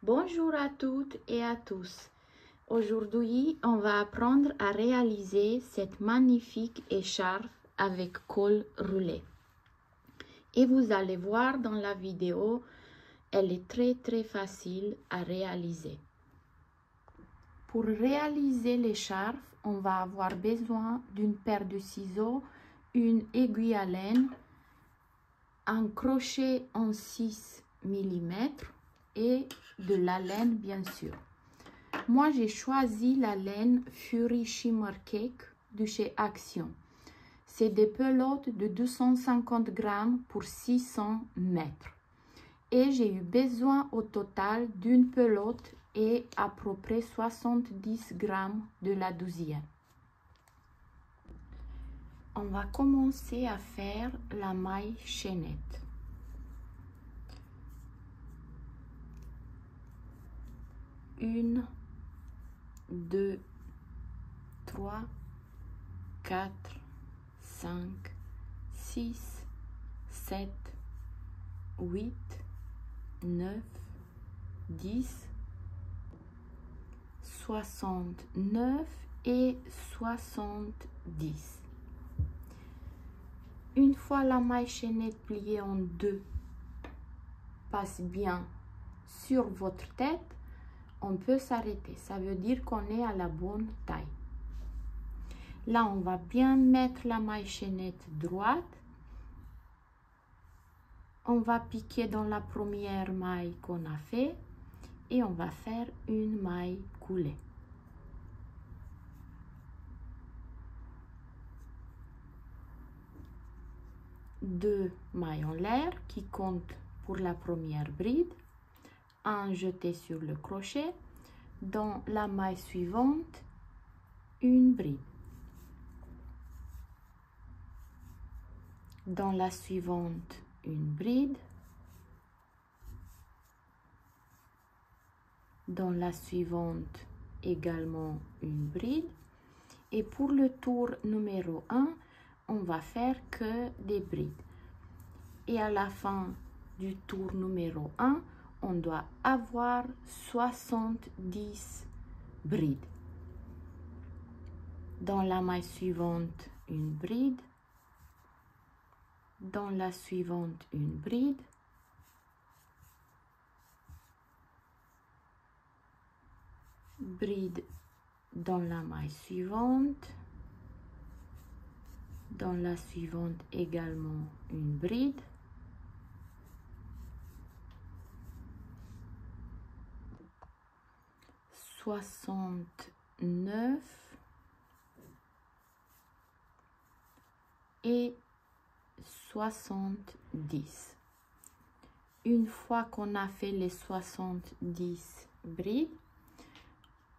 Bonjour à toutes et à tous. Aujourd'hui, on va apprendre à réaliser cette magnifique écharpe avec col roulé. Et vous allez voir dans la vidéo, elle est très facile à réaliser. Pour réaliser l'écharpe, on va avoir besoin d'une paire de ciseaux, une aiguille à laine, un crochet en 6 mm et de la laine bien sûr. Moi j'ai choisi la laine Fury Shimmer Cake de chez Action. C'est des pelotes de 250 grammes pour 600 mètres. Et j'ai eu besoin au total d'une pelote et à peu près 70 grammes de la 12e. On va commencer à faire la maille chaînette. 1, 2, 3, 4, 5, 6, 7, 8, 9, 10, 69 et 70. Une fois la maille chaînette pliée en deux passe bien sur votre tête, on peut s'arrêter. Ça veut dire qu'on est à la bonne taille. Là, on va bien mettre la maille chaînette droite. On va piquer dans la première maille qu'on a fait et on va faire une maille coulée. Deux mailles en l'air qui comptent pour la première bride. Un jeté sur le crochet. Dans la maille suivante, une bride. Dans la suivante, une bride. Dans la suivante, également une bride. Et pour le tour numéro 1, on va faire que des brides. Et à la fin du tour numéro 1, on doit avoir 70 brides. Dans la maille suivante, une bride. Dans la suivante, une bride. Bride dans la maille suivante. Dans la suivante également une bride. Soixante-neuf et 70. Une fois qu'on a fait les 70 brides,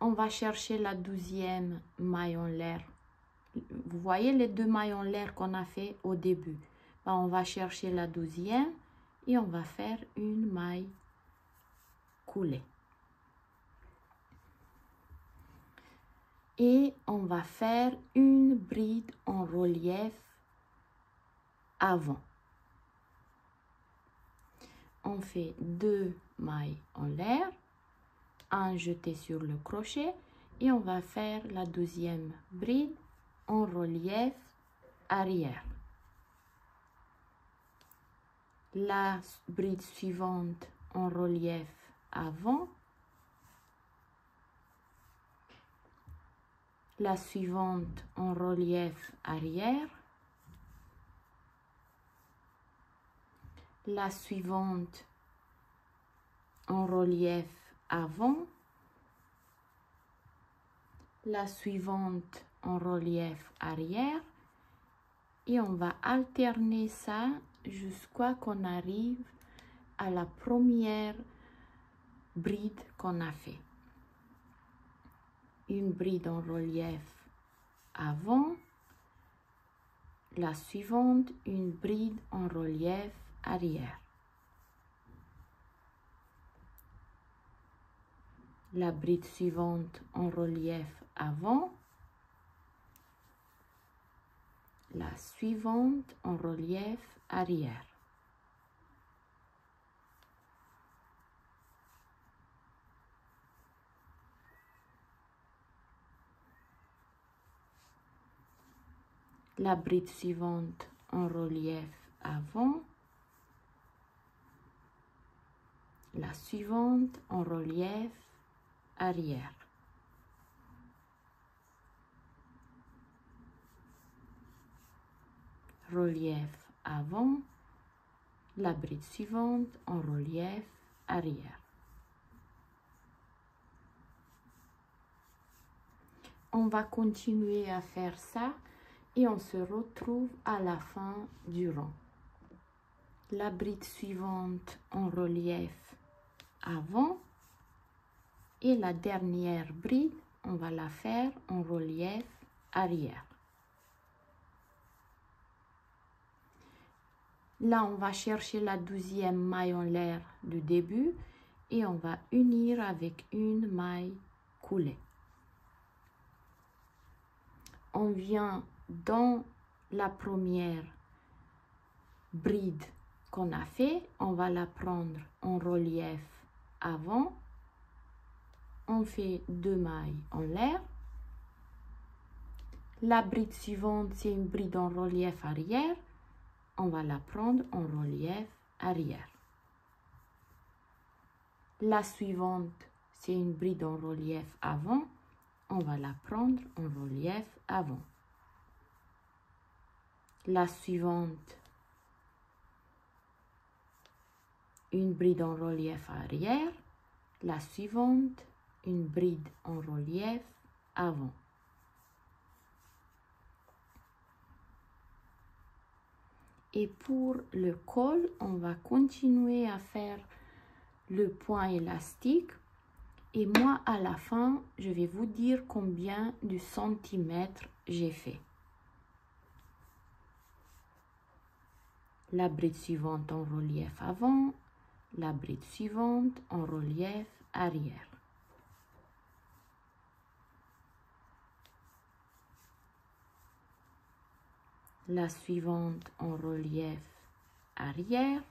on va chercher la 12e maille en l'air. Vous voyez les deux mailles en l'air qu'on a fait au début. On va chercher la 12e et on va faire une maille coulée. Et on va faire une bride en relief avant. On fait deux mailles en l'air, un jeté sur le crochet et on va faire la 12e bride en relief arrière. La bride suivante en relief avant. La suivante en relief arrière. La suivante en relief avant. La suivante en relief arrière. Et on va alterner ça jusqu'à qu'on arrive à la première bride qu'on a fait. Une bride en relief avant. La suivante, une bride en relief arrière. La bride suivante en relief avant. La suivante en relief arrière. la bride suivante en relief avant, la suivante en relief arrière. Relief avant, la bride suivante en relief arrière. On va continuer à faire ça et on se retrouve à la fin du rang. La bride suivante en relief avant et la dernière bride, on va la faire en relief arrière. Là, on va chercher la 12e maille en l'air du début et on va unir avec une maille coulée. On vient dans la première bride qu'on a fait, on va la prendre en relief avant, on fait 2 mailles en l'air. La bride suivante, c'est une bride en relief arrière, on va la prendre en relief arrière. La suivante, c'est une bride en relief avant, on va la prendre en relief avant. La suivante, une bride en relief arrière. La suivante, une bride en relief avant. Et pour le col, on va continuer à faire le point élastique. Et moi, à la fin, je vais vous dire combien de centimètres j'ai fait. La bride suivante en relief avant, la bride suivante en relief arrière. La suivante en relief arrière,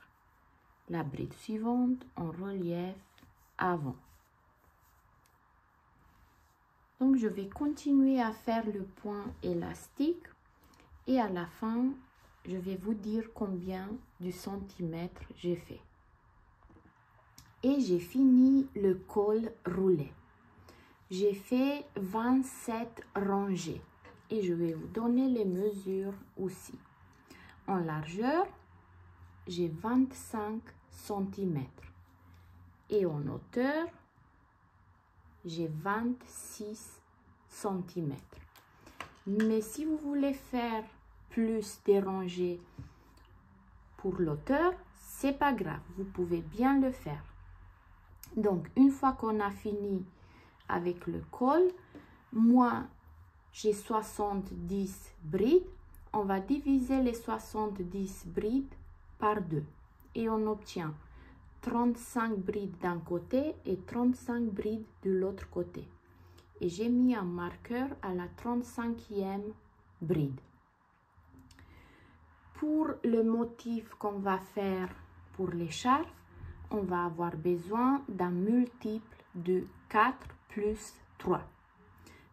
la bride suivante en relief avant. Donc, je vais continuer à faire le point élastique et à la fin, je vais vous dire combien de centimètres j'ai fait. Et j'ai fini le col roulé. J'ai fait 27 rangées et je vais vous donner les mesures aussi. En largeur, j'ai 25 cm et en hauteur, j'ai 26 cm. Mais si vous voulez faire plus des rangées pour l'hauteur, c'est pas grave, vous pouvez bien le faire. Donc, une fois qu'on a fini avec le col, moi, j'ai 70 brides. On va diviser les 70 brides par 2 et on obtient 35 brides d'un côté et 35 brides de l'autre côté. Et j'ai mis un marqueur à la 35e bride. Pour le motif qu'on va faire pour l'écharpe, on va avoir besoin d'un multiple de 4 plus 3.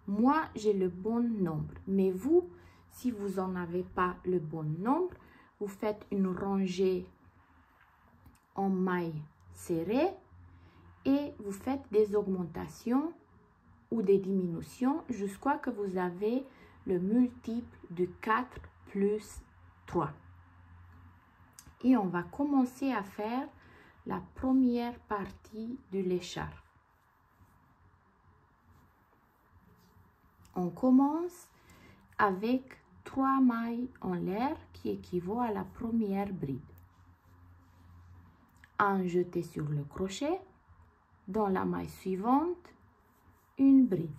Moi, j'ai le bon nombre, mais vous, si vous n'en avez pas le bon nombre, vous faites une rangée en maille serrée et vous faites des augmentations ou des diminutions jusqu'à ce que vous avez le multiple de 4 plus 3. Et on va commencer à faire la première partie de l'écharpe. On commence avec 3 mailles en l'air qui équivaut à la première bride. Un jeté sur le crochet. Dans la maille suivante, une bride.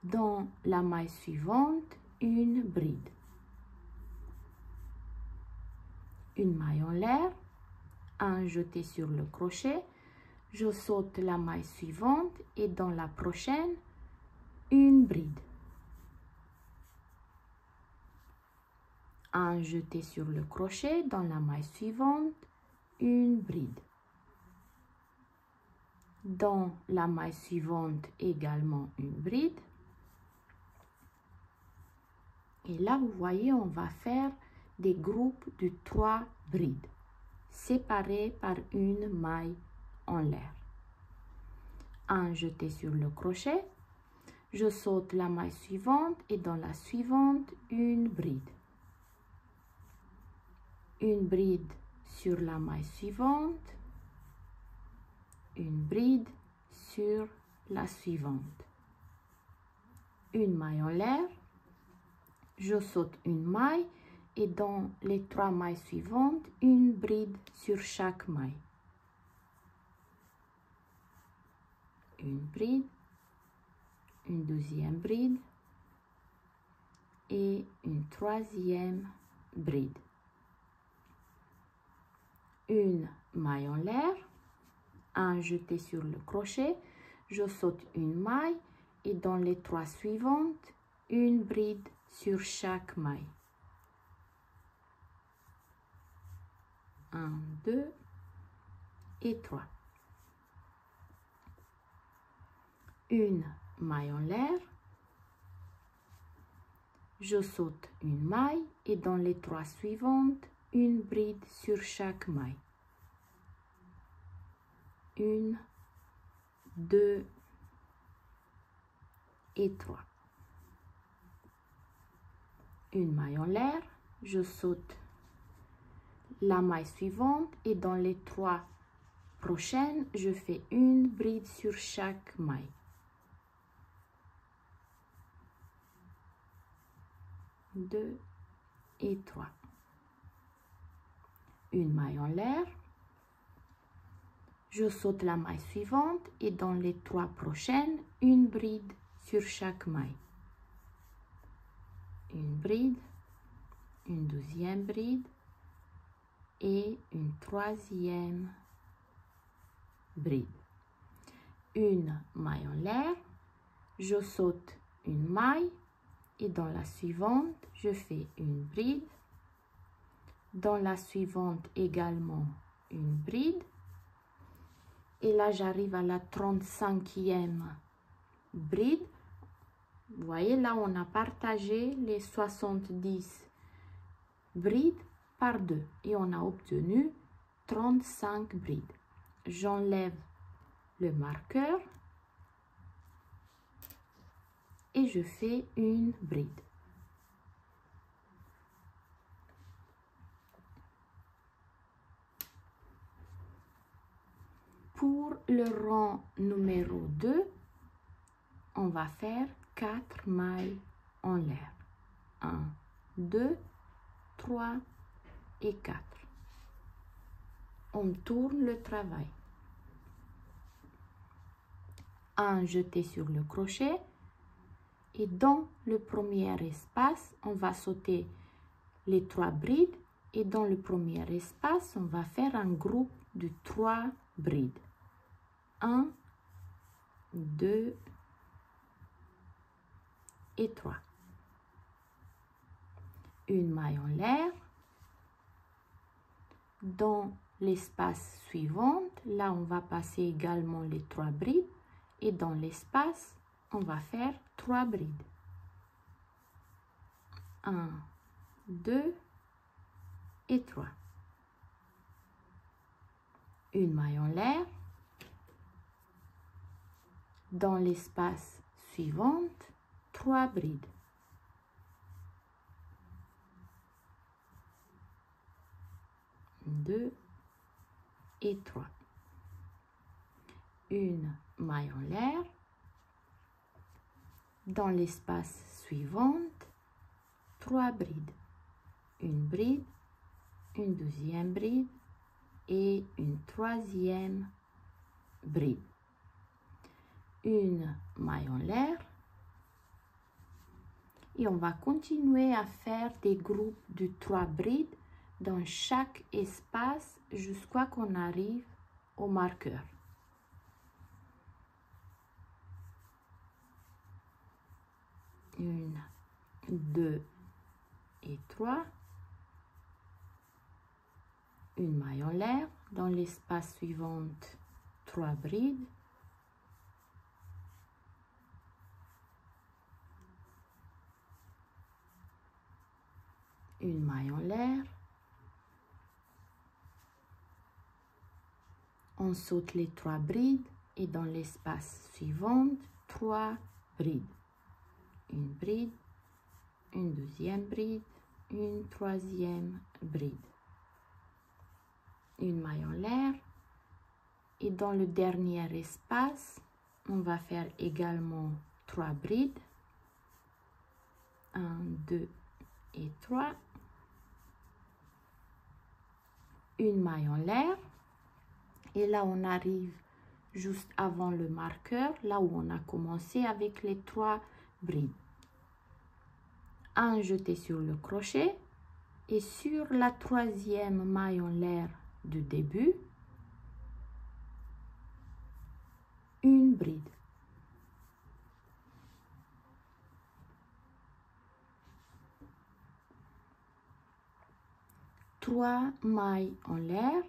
Dans la maille suivante, une bride. Une maille en l'air, un jeté sur le crochet. Je saute la maille suivante et dans la prochaine, une bride. Un jeté sur le crochet, dans la maille suivante, une bride. Dans la maille suivante, également une bride. Et là, vous voyez, on va faire des groupes de 3 brides, séparés par une maille en l'air. Un jeté sur le crochet, je saute la maille suivante et dans la suivante, une bride. Une bride sur la maille suivante, une bride sur la suivante. Une maille en l'air, je saute une maille et dans les 3 mailles suivantes, une bride sur chaque maille. Une bride, une deuxième bride et une troisième bride. Une maille en l'air, un jeté sur le crochet, je saute une maille et dans les 3 suivantes, une bride sur chaque maille. 1, 2 et 3. Une maille en l'air, je saute une maille et dans les 3 suivantes, une bride sur chaque maille. 1, 2 et 3. Une maille en l'air, je saute la maille suivante et dans les 3 prochaines, je fais une bride sur chaque maille. 2 et 3. Une maille en l'air, je saute la maille suivante et dans les 3 prochaines, une bride sur chaque maille. Une bride, une deuxième bride et une troisième bride. Une maille en l'air, je saute une maille et dans la suivante, je fais une bride. Dans la suivante également une bride. Et là, j'arrive à la 35e bride. Vous voyez, là, on a partagé les 70 brides par 2 et on a obtenu 35 brides. J'enlève le marqueur et je fais une bride. Pour le rang numéro 2, on va faire 4 mailles en l'air. 1, 2, 3 et 4. On tourne le travail. Un jeté sur le crochet et dans le premier espace, on va sauter les 3 brides et dans le premier espace, on va faire un groupe de 3 brides. 1, 2 et 3. Une maille en l'air. Dans l'espace suivant, là on va passer également les 3 brides et dans l'espace, on va faire 3 brides. 1, 2 et 3. Une maille en l'air. Dans l'espace suivant, 3 brides. 2 et 3. Une maille en l'air. Dans l'espace suivant, 3 brides. Une bride, une deuxième bride et une troisième bride. Une maille en l'air. Et on va continuer à faire des groupes de 3 brides dans chaque espace jusqu'à qu'on arrive au marqueur. Une, 2 et 3. Une maille en l'air. Dans l'espace suivant, 3 brides. une maille en l'air, on saute les 3 brides et dans l'espace suivant, 3 brides. Une bride, une deuxième bride, une troisième bride. Une maille en l'air et dans le dernier espace, on va faire également 3 brides. 1, 2 et 3. Une maille en l'air. Et là, on arrive juste avant le marqueur, là où on a commencé avec les 3 brides. Un jeté sur le crochet et sur la troisième maille en l'air du début, une bride. Trois mailles en l'air,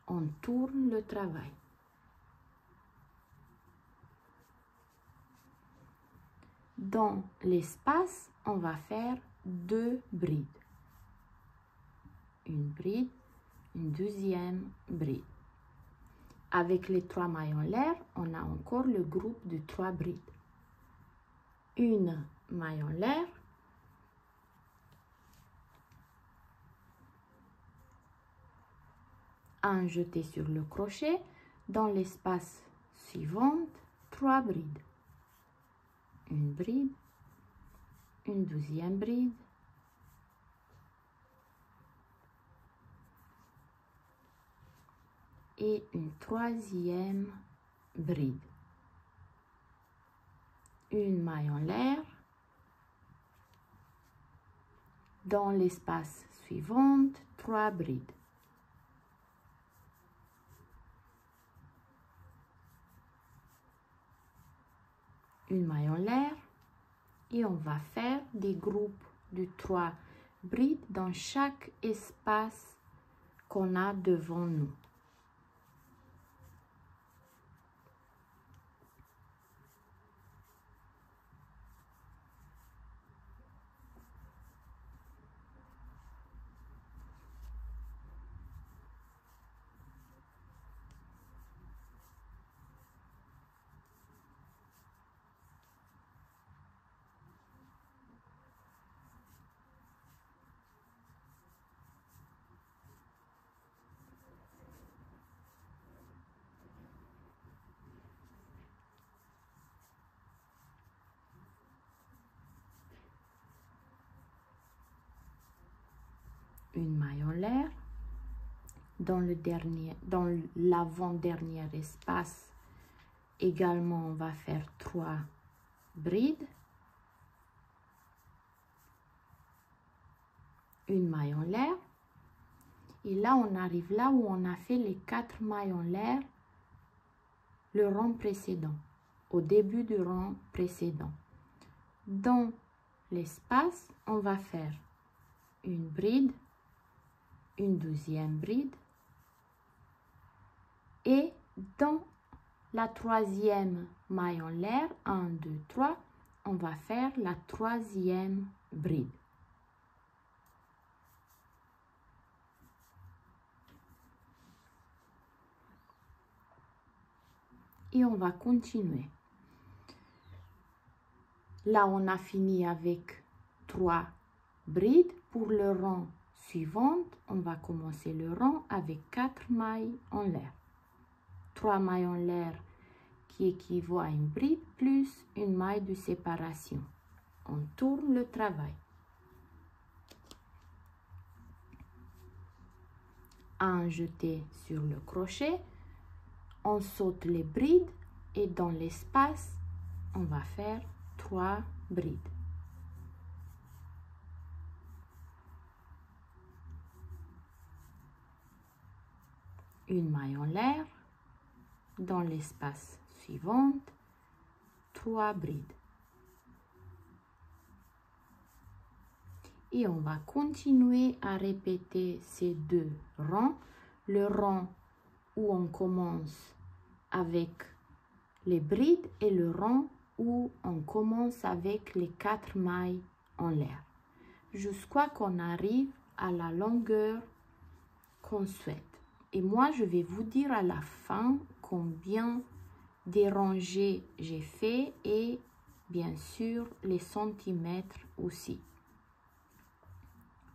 on tourne le travail. Dans l'espace, on va faire 2 brides. Une bride, une deuxième bride. Avec les 3 mailles en l'air, on a encore le groupe de 3 brides. Une maille en l'air, un jeté sur le crochet, dans l'espace suivant, 3 brides. Une bride, une deuxième bride, et une troisième bride. Une maille en l'air, dans l'espace suivant, 3 brides. Une maille en l'air et on va faire des groupes de 3 brides dans chaque espace qu'on a devant nous. Une maille en l'air, dans l'avant-dernier espace également on va faire 3 brides, une maille en l'air et là on arrive là où on a fait les 4 mailles en l'air le rang précédent, au début du rang précédent. Dans l'espace on va faire une bride, une deuxième bride et dans la troisième maille en l'air, 1, 2, 3, on va faire la troisième bride. Et on va continuer. Là, on a fini avec 3 brides. Pour le rang suivant, on va commencer le rang avec 4 mailles en l'air. 3 mailles en l'air qui équivaut à une bride plus une maille de séparation. On tourne le travail. Un jeté sur le crochet, on saute les brides et dans l'espace, on va faire 3 brides. Une maille en l'air, dans l'espace suivant, 3 brides. Et on va continuer à répéter ces 2 rangs. Le rang où on commence avec les brides et le rang où on commence avec les 4 mailles en l'air. jusqu'à qu'on arrive à la longueur qu'on souhaite. Et moi, je vais vous dire à la fin combien de rangées j'ai fait et bien sûr les centimètres aussi.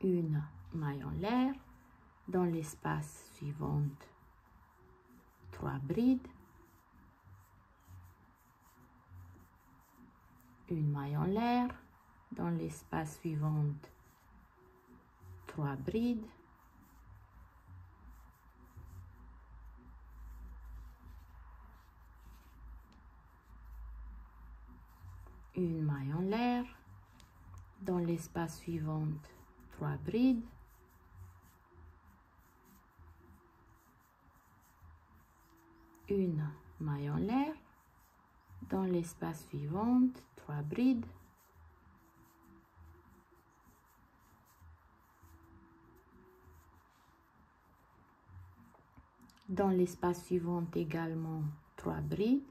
Une maille en l'air, dans l'espace suivant 3 brides, une maille en l'air, dans l'espace suivant 3 brides, une maille en l'air, dans l'espace suivant 3 brides, une maille en l'air, dans l'espace suivant 3 brides, dans l'espace suivant également 3 brides,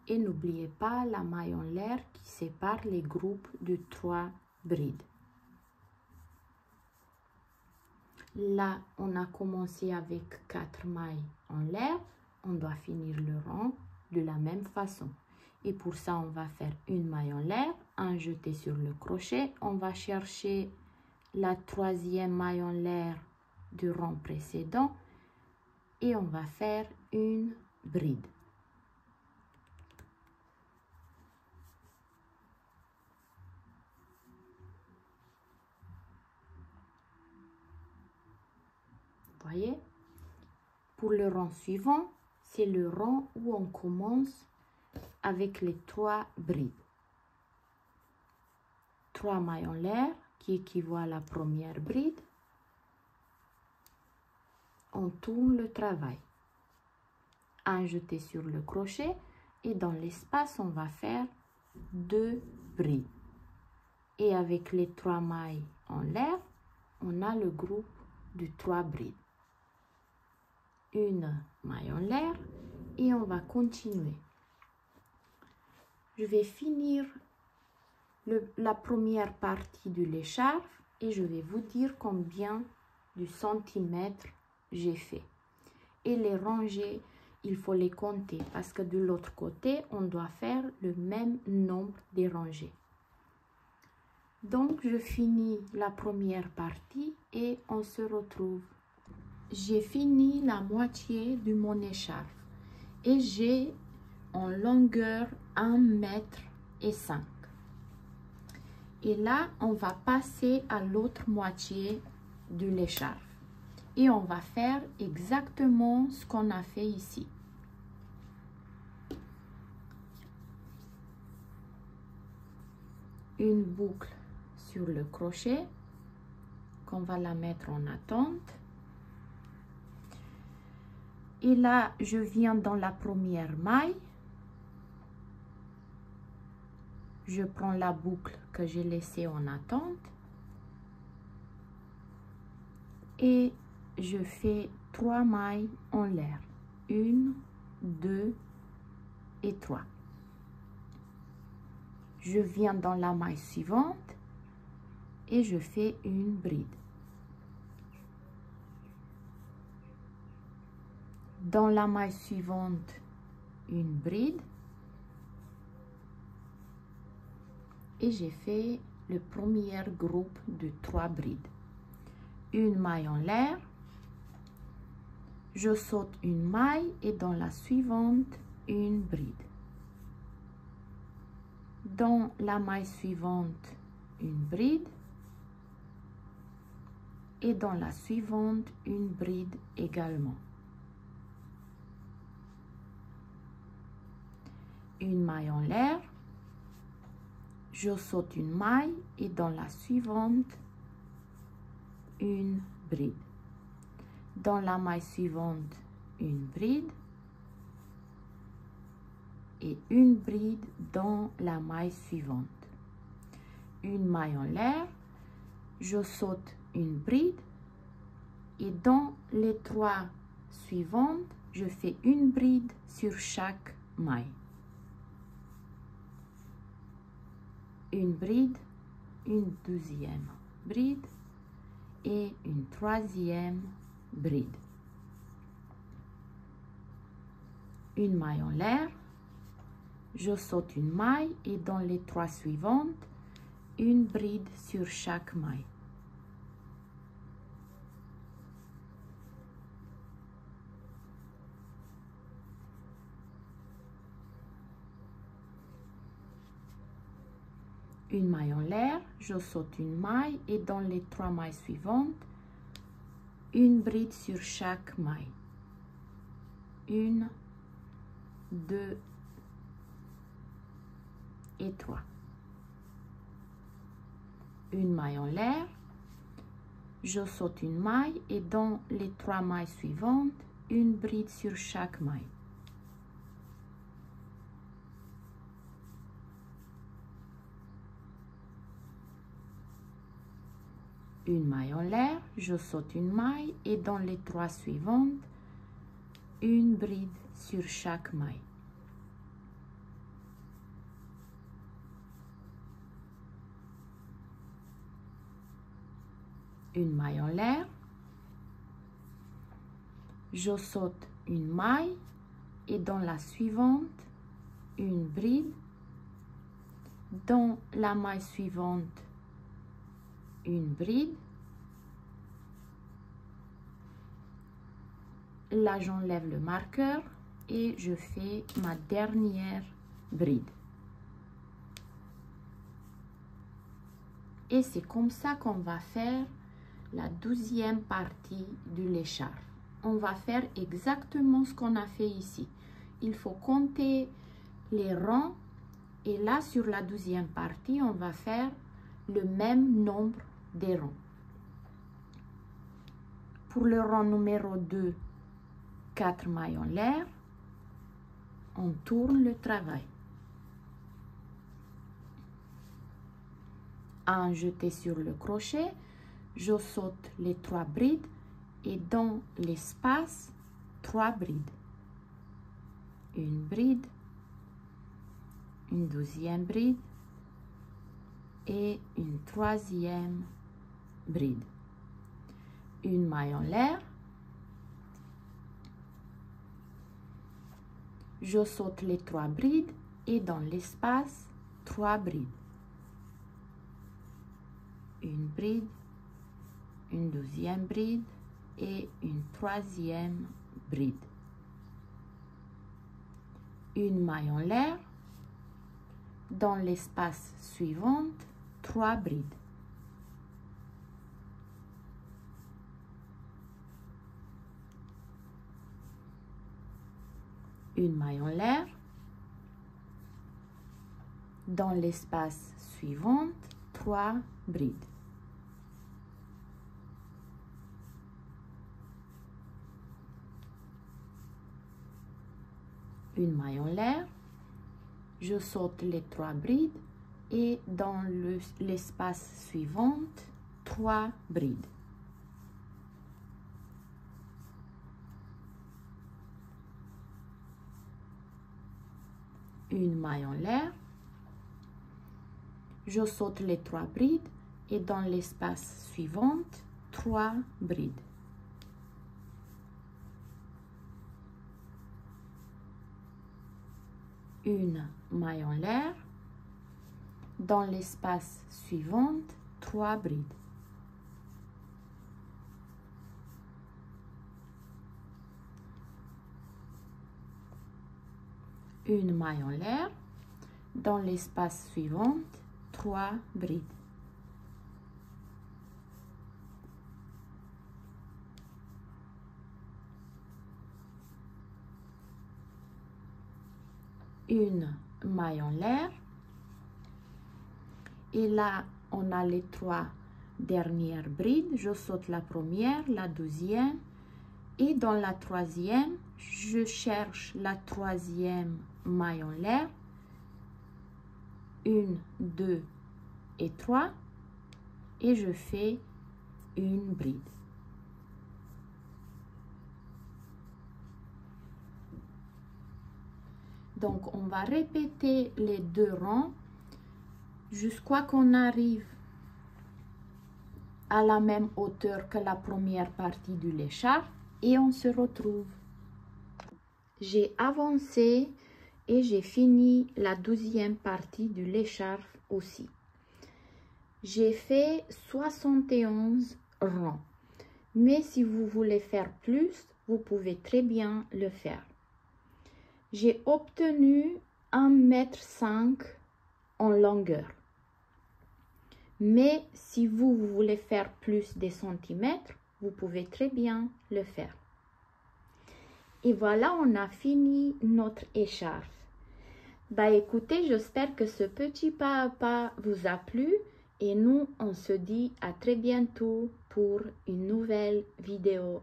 et n'oubliez pas la maille en l'air qui sépare les groupes de 3 brides. Là, on a commencé avec 4 mailles en l'air. On doit finir le rang de la même façon. Et pour ça, on va faire une maille en l'air, un jeté sur le crochet. On va chercher la troisième maille en l'air du rang précédent et on va faire une bride. Voyez, pour le rang suivant, c'est le rang où on commence avec les 3 brides. 3 mailles en l'air qui équivaut à la première bride. On tourne le travail. Un jeté sur le crochet et dans l'espace, on va faire 2 brides. Et avec les 3 mailles en l'air, on a le groupe de 3 brides. Une maille en l'air et on va continuer. Je vais finir la première partie de l'écharpe et je vais vous dire combien de centimètres j'ai fait. Et les rangées, il faut les compter parce que de l'autre côté, on doit faire le même nombre de rangées. Donc, je finis la première partie et on se retrouve. J'ai fini la moitié de mon écharpe et j'ai en longueur 1,5 m. Et là, on va passer à l'autre moitié de l'écharpe et on va faire exactement ce qu'on a fait ici. Une boucle sur le crochet qu'on va la mettre en attente. Et là, je viens dans la première maille. Je prends la boucle que j'ai laissée en attente. Et je fais 3 mailles en l'air. 1, 2 et 3. Je viens dans la maille suivante et je fais une bride. Dans la maille suivante, une bride. Et j'ai fait le premier groupe de 3 brides. Une maille en l'air. Je saute une maille et dans la suivante, une bride. Dans la maille suivante, une bride. Et dans la suivante, une bride également. Une maille en l'air, je saute une maille et dans la suivante, une bride. Dans la maille suivante, une bride et une bride dans la maille suivante. Une maille en l'air, je saute une bride et dans les 3 suivantes, je fais une bride sur chaque maille. Une bride une deuxième bride et une troisième bride. Une maille en l'air, je saute une maille et dans les 3 suivantes, une bride sur chaque maille. Une maille en l'air, je saute une maille et dans les 3 mailles suivantes, une bride sur chaque maille. 1, 2 et 3. Une maille en l'air, je saute une maille et dans les 3 mailles suivantes, une bride sur chaque maille. Une maille en l'air, je saute une maille et dans les 3 suivantes, une bride sur chaque maille. Une maille en l'air, je saute une maille et dans la suivante, une bride. Dans la maille suivante, une bride. Là, j'enlève le marqueur et je fais ma dernière bride. Et c'est comme ça qu'on va faire la 12e partie de l'écharpe. On va faire exactement ce qu'on a fait ici. Il faut compter les rangs et là, sur la 12e partie, on va faire le même nombre de rangs. Pour le rang numéro 2, 4 mailles en l'air, on tourne le travail. 1 jeté sur le crochet, je saute les 3 brides et dans l'espace, 3 brides. Une bride, une deuxième bride et une troisième bride. Une maille en l'air, je saute les 3 brides et dans l'espace, 3 brides. Une bride, une deuxième bride et une troisième bride. Une maille en l'air, dans l'espace suivant, 3 brides. Une maille en l'air, dans l'espace suivant, 3 brides. Une maille en l'air, je saute les 3 brides et dans l'espace suivant, 3 brides. Une maille en l'air, je saute les 3 brides et dans l'espace suivant, 3 brides. Une maille en l'air, dans l'espace suivant, 3 brides. Une maille en l'air, dans l'espace suivant, 3 brides. Une maille en l'air et là on a les 3 dernières brides. Je saute la première, la deuxième et dans la troisième je cherche la troisième maille en l'air, 1, 2 et 3 et je fais une bride. Donc, on va répéter les 2 rangs jusqu'à qu'on arrive à la même hauteur que la première partie de l'écharpe et on se retrouve. J'ai avancé et j'ai fini la 12e partie de l'écharpe aussi. J'ai fait 71 rangs. Mais si vous voulez faire plus, vous pouvez très bien le faire. J'ai obtenu 1,5 m en longueur. Mais si vous voulez faire plus des centimètres, vous pouvez très bien le faire. Et voilà, on a fini notre écharpe. Bah écoutez, j'espère que ce petit pas à pas vous a plu et nous, on se dit à très bientôt pour une nouvelle vidéo.